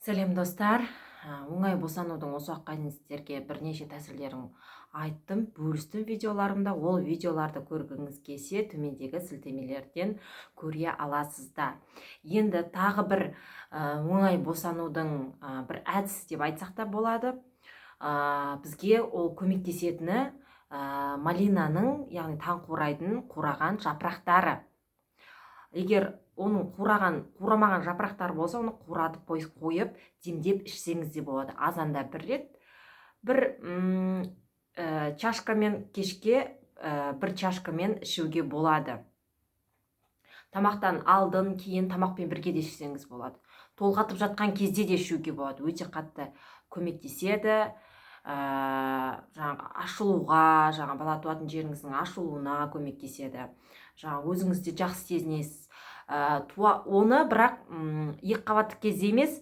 Сәлем достар, оңай босанудың осы уақытқа дейін сіздерге бірнеше тәсілдерін айттым, бөлістім видеоларымда. Ол видеоларды көргіңіз келсе, төмендегі сілтемелерден көре аласыздар. Енді тағы бір оңай босанудың бір әдісі деп айтсақ та болады. Бізге ол көмектесетіні малинаның, яғни таңқурайдың қураған жапырақтары. Егер оның қурамаған жапырақтар болса, оны қуратып қойып, демдеп ішсеңіз де болады. Азанда бір рет, бір чашкамен кешке бір чашкамен ішуге болады. Тамақтан алдын, кейін тамақпен бірге де ішсеңіз болады. Толғатып жатқан кезде де ішуге болады. Өте қатты көмектеседі. Ашылуға, бала туатын жеріңіздің ашылуына көмектеседі. Өзіңізді жақсы сезінесіз. Оны бірақ екі қабаттық кезде емес,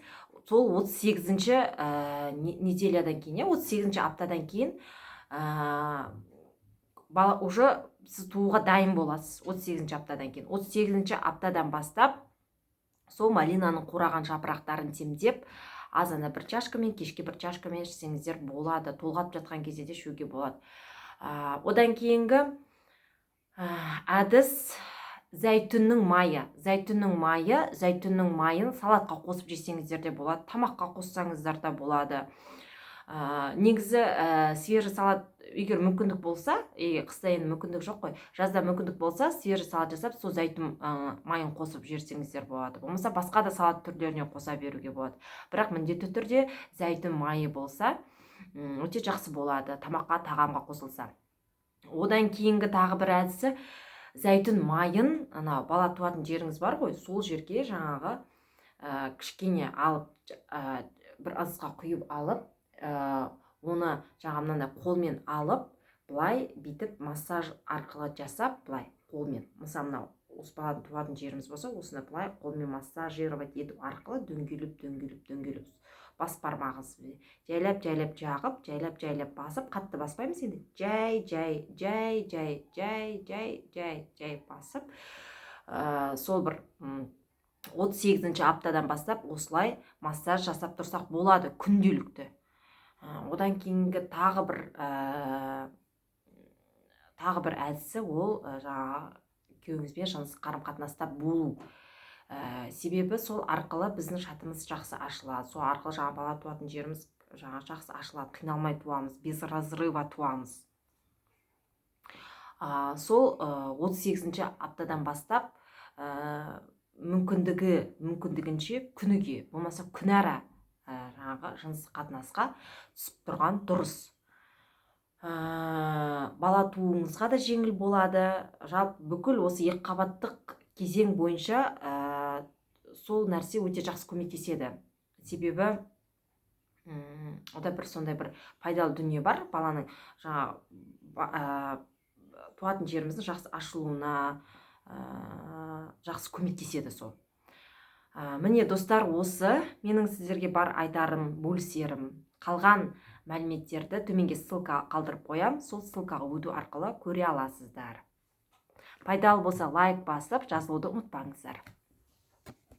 сол 38-ші неделядан кейін, 38-ші аптадан кейін бала уже сіз тууға дайын боласыз. 38-ші аптадан кейін. 38-ші аптадан бастап сол малинаның қураған жапырақтарын демдеп, азанда бір чашкамен, кешке бір чашкамен ішсеңіздер болады. Толғатып жатқан кезде де ішуге болады. Одан кейінгі әдіс зәйтүннің майы. Зәйтүннің майын салатқа қосып жесеңіздер де болады, тамаққа қоссаңыздар да болады. Негізі свежий салат, егер мүмкіндік болса, қыста енді мүмкіндік жоқ қой, жазда мүмкіндік болса, свежий салат жасап, сол зәйтүн майын қосып жерсеңіздер болады. Болмаса басқа да салат түрлеріне қоса беруге болады. Бірақ міндетті түрде зәйтүн майы болса, өте жақсы болады, тамаққа, тағамға қосылса. Одан кейінгі тағы бір әдісі, зәйтүн майын, бала туатын жеріңіз бар ғой, сол жерге кішкене алып, бір ыдысқа құйып алып, оны мынандай қолмен алып, былай бүйтіп массаж арқылы жасап, былай қолмен, мысалы осы бала туатын жеріміз болса, осыны былай қолмен массажировать ету арқылы дөңгелеп бас пармағыз жайлап жағып, басып, қатты баспаймыз енді, жай басып, сол бір 38-ші аптадан бастап осылай массаж жасап тұрсақ болады, күнделікті. Одан кейінгі тағы бір әдісі, ол күйеуіңізбен жыныстық қарым-қатынаста болу. Себебі сол арқылы біздің шатымыз жақсы ашылады. Сол арқылы бала туатын жеріміз жақсы ашылады, қиналмай туамыз, без разрыва туамыз. Сол 38-ші аптадан бастап мүмкіндігінше күніге, болмаса күнара жыныстық қатынасқа түсіп тұрған дұрыс. Бала тууыңызға да жеңіл болады. Жалпы бүкіл осы екі қабаттық кезең бойынша сол нәрсе өте жақсы көмектеседі. Себебі ода бір сондай бір пайдалы дүние бар, баланың туатын жеріміздің жақсы ашылуына жақсы көмектеседі сол. Міне достар, осы менің сіздерге бар айтарым, бөлісерім. Қалған мәліметтерді төменге ссылка қалдырып қоям, сол ссылкаға өту арқылы көре аласыздар. Пайдалы болса лайк басып, жазылуды ұмытпаңыздар.